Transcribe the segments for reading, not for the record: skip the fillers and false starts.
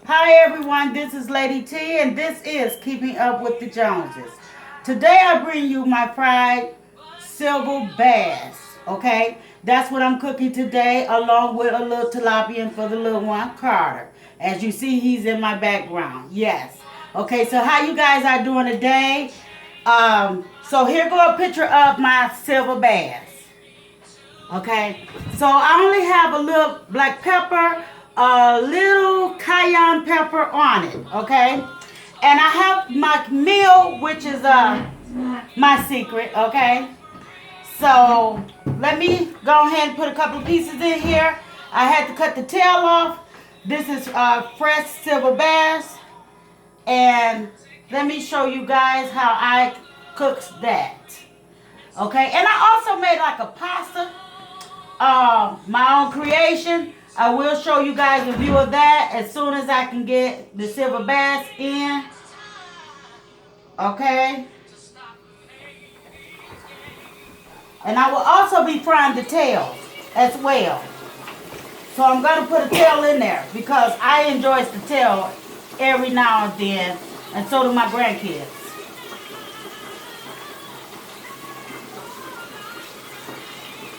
Hi everyone, this is Lady T and this is Keeping Up with the Joneses. Today I bring you my fried silver bass, okay? That's what I'm cooking today along with a little tilapia for the little one, Carter. As you see, he's in my background, yes. Okay, so how you guys are doing today? So here go a picture of my silver bass. Okay, so I only have a little black pepper, a little cayenne pepper on it. Okay, and I have my meal, which is my secret. Okay, so let me go ahead and put a couple of pieces in here. I had to cut the tail off. This is fresh silver bass, and let me show you guys how I cooks that. Okay, and I also made like a pasta, my own creation. I will show you guys a view of that as soon as I can get the silver bass in. Okay. And I will also be frying the tail as well. So I'm going to put a tail in there because I enjoy the tail every now and then. And so do my grandkids.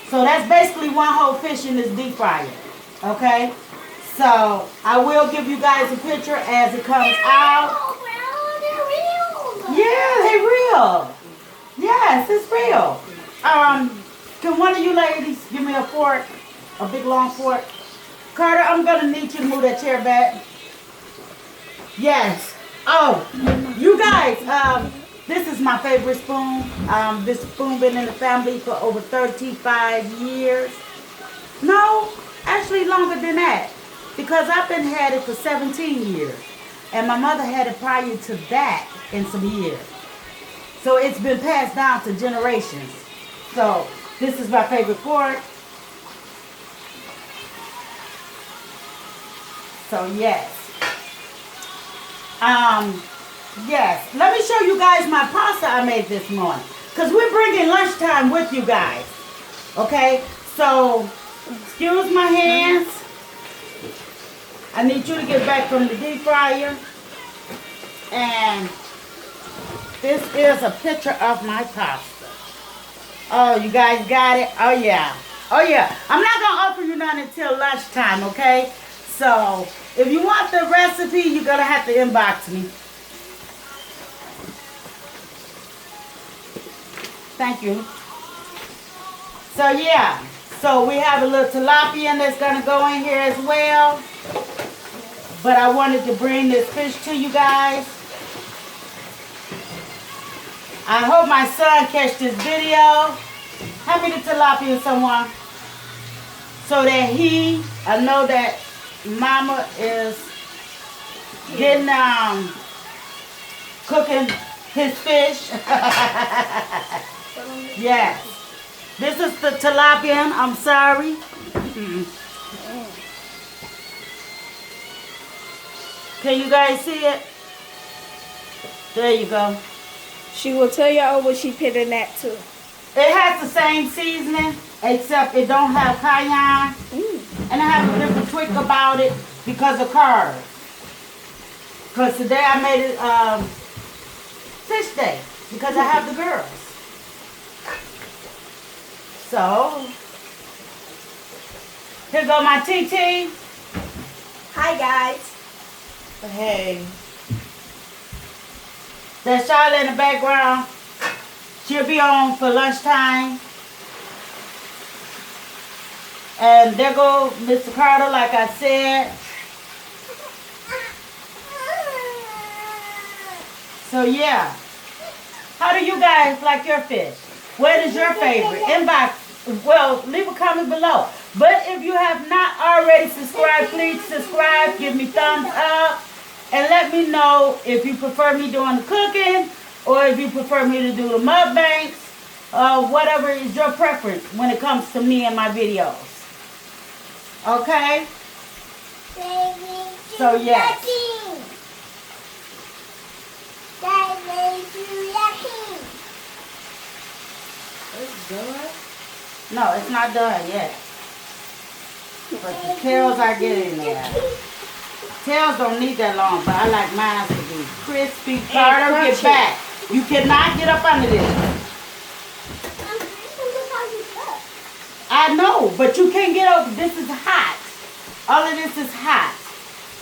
So that's basically one whole fish in this deep fryer. Okay? So I will give you guys a picture as it comes out. Yeah, they're real. Yes, it's real. Can one of you ladies give me a fork? A big long fork? Carter, I'm gonna need you to move that chair back. Yes. Oh, you guys, this is my favorite spoon. This spoon been in the family for over 35 years. No, actually longer than that. Because I've been had it for 17 years. And my mother had it prior to that in some years. So it's been passed down to generations. So this is my favorite fork. So yes. Yes. Let me show you guys my pasta I made this morning. Because we're bringing lunchtime with you guys. Okay? So, excuse my hands. I need you to get back from the deep fryer. And this is a picture of my pasta. Oh, you guys got it? Oh, yeah. Oh, yeah. I'm not going to offer you none until lunchtime, okay? So, if you want the recipe, you're going to have to inbox me. Thank you. So, yeah. So, we have a little tilapia that's going to go in here as well. But I wanted to bring this fish to you guys. I hope my son catch this video. Hand me the tilapia, someone. So that I know that Mama is getting, cooking his fish. Yes. This is the tilapia. I'm sorry. Can you guys see it? There you go. She will tell y'all what she put in that too. It has the same seasoning, except it don't have cayenne. And I have a different tweak about it because of Carter. Because today I made it fish day because I have the girls. So, here go my TT. Hi guys. Hey. That's Charlotte in the background. She'll be on for lunchtime. And there go Mr. Carter, like I said. So yeah. How do you guys like your fish? What is your favorite? Inbox. Well, leave a comment below. But if you have not already subscribed, please subscribe. Give me thumbs up. And let me know if you prefer me doing the cooking or if you prefer me to do the mukbangs. Whatever is your preference when it comes to me and my videos. Okay? So, yes. It's done? No, it's not done yet. But the tails are getting there. Tails don't need that long, but I like mine to be crispy. And Carter, get crunchy. back. You cannot get up under this. I know, but you can't get over. This is hot. All of this is hot.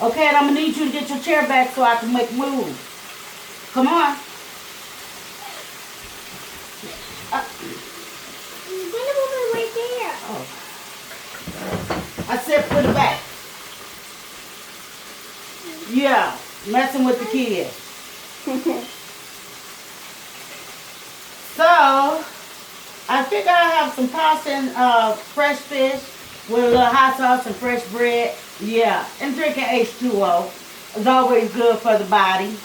Okay, and I'm going to need you to get your chair back so I can make moves. Come on. Right there. Oh. I said put it back. Yeah, messing with the kids. So, I think I have some pasta and fresh fish with a little hot sauce and fresh bread. Yeah, and drinking H2O is always good for the body.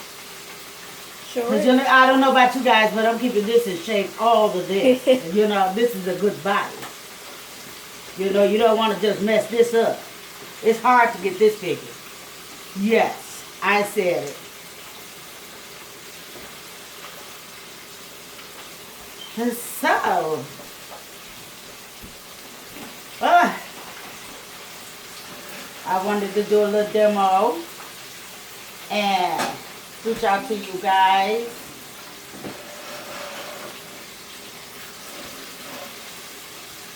Sure. 'Cause I don't know about you guys, but I'm keeping this in shape all of this. This is a good body. You don't want to just mess this up. It's hard to get this figured. Yes, I said it. So, I wanted to do a little demo and reach out to you guys.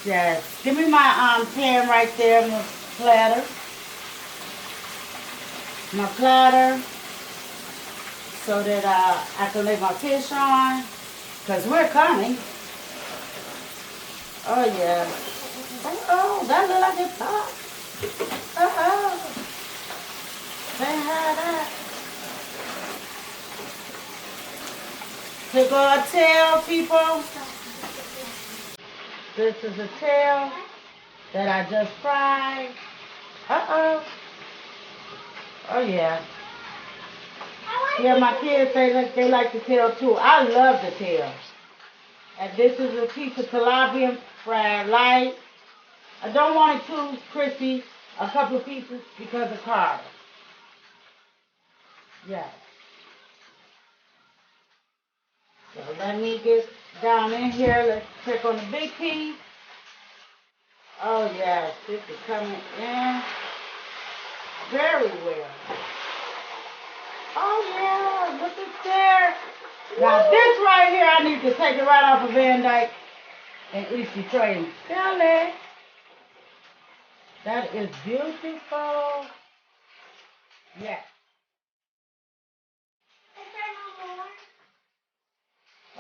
Just give me my pan right there, my platter. My platter, so that I can lay my fish on, because we're coming. Oh yeah. Oh, that look like it's hot. Can't have that. Take a tail, people. This is a tail that I just fried. Oh yeah. Yeah, my kids say that they like the tail too. I love the tail. And this is a piece of tilapia fried light. I don't want it too crispy. A couple of pieces because of Carter. Yeah. So let me get down in here. Let's check on the big piece. Oh yes, this is coming in very well. Oh yeah, look at there. Now this right here, I need to take it right off of Van Dyke and East Detroit and sell it. That is beautiful. Yeah.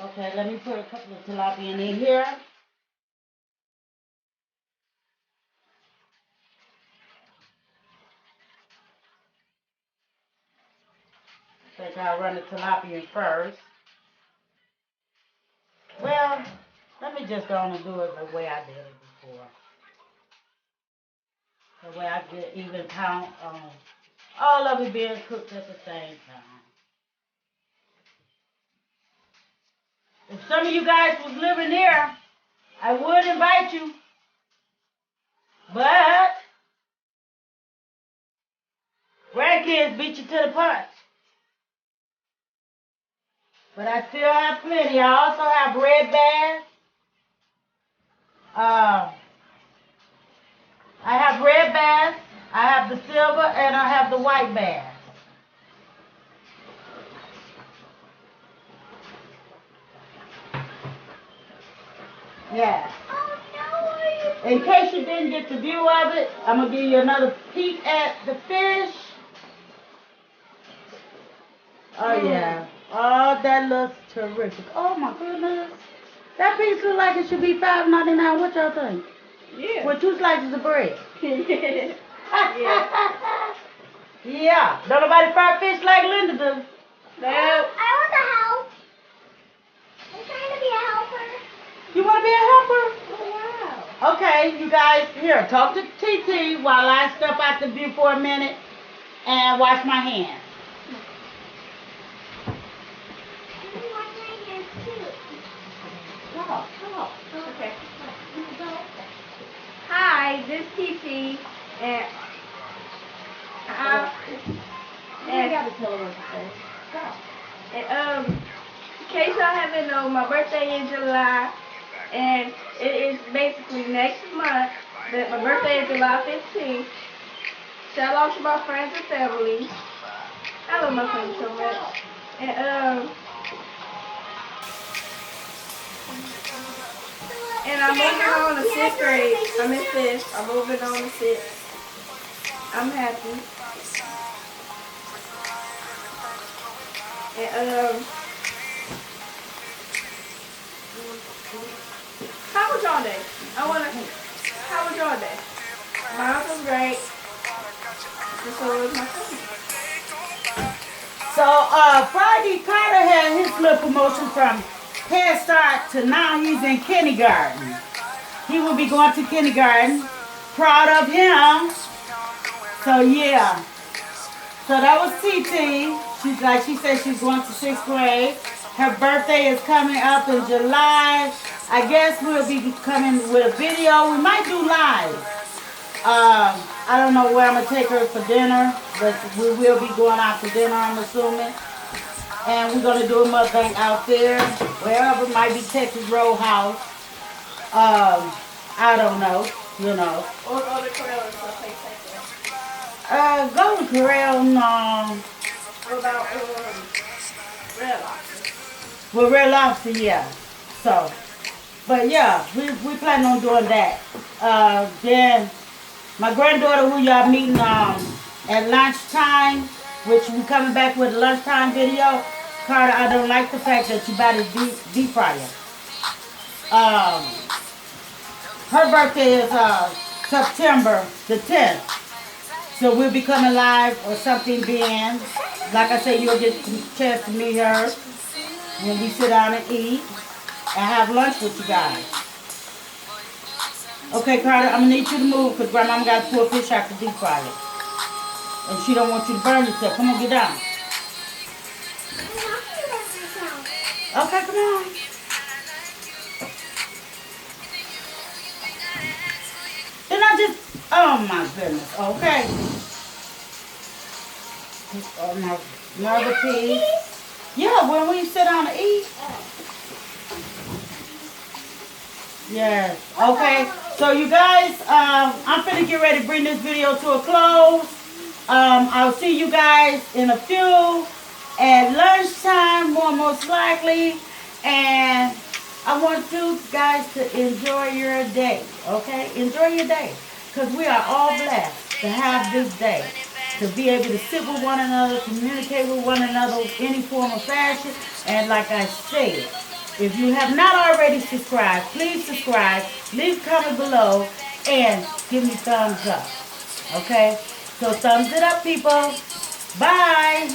Okay, let me put a couple of tilapia in here. I think I'll run the tilapia in first. Well, let me just go on and do it the way I did it before. The way I get even count on all of it being cooked at the same time. If some of you guys was living there, I would invite you. But grandkids beat you to the punch. But I still have plenty. I also have red bass. I have red bass, I have the silver, and I have the white bass. Yeah. In case you didn't get the view of it, I'm going to give you another peek at the fish. Oh, yeah. Oh, that looks terrific. Oh, my goodness. That piece looks like it should be $5.99. What y'all think? Yeah. With 2 slices of bread. Yeah. Yeah. Don't nobody fry fish like Linda does. No. I want to help. I'm trying to be a helper. You want to be a helper? Oh, wow. Okay, you guys, here, talk to TT while I step out the view for a minute and wash my hands. You can wash my hands too. Talk. Okay. Hi, this is TT, and You got to tell her what to say. Talk. in case y'all haven't known, my birthday in July, and it is basically next month. But my birthday is July 15th, Shout out to my friends and family. I love my family so much. And I'm moving on to 6th grade. I'm in 5th. I'm moving on to 6th. I'm happy. And how was y'all day? How was y'all day? Mine was great. And so was my family. So Friday, Carter had his little promotion from Head Start to now he's in kindergarten. He will be going to kindergarten. Proud of him. So yeah. So that was TT. She said she's going to 6th grade. Her birthday is coming up in July. I guess we'll be coming with a video. We might do live. I don't know where I'm going to take her for dinner, but we will be going out to dinner, I'm assuming. And we're going to do a mukbang out there, wherever, it might be Texas Roadhouse. I don't know, you know. Or go to Corral and stuff like that. Go to Corral, no. What about Red Lobster? Well, Red Lobster, yeah. So, but yeah, we plan on doing that. Then my granddaughter, who y'all meeting at lunchtime, which we coming back with a lunchtime video. Carter, I don't like the fact that you bought a deep fryer. Her birthday is September the 10th. So we'll be coming live or something then. Like I said, you'll get a chance to meet her when we sit down and eat and have lunch with you guys. Okay, Carter, I'm going to need you to move because Grandmama got to pull a fish out the deep fryer. And she don't want you to burn yourself. Come on, get down. Okay, come on. Then I just, oh my goodness, okay. Another piece. Yeah, when we sit down to eat. Yes, okay. So you guys, I'm finna get ready to bring this video to a close. I'll see you guys in a few at lunchtime, most likely. And I want you guys to enjoy your day, okay? Enjoy your day. Because we are all blessed to have this day. To be able to sit with one another, communicate with one another in any form or fashion. And like I said, if you have not already subscribed, please subscribe. Leave a comment below and give me thumbs up. Okay? So thumbs it up, people. Bye.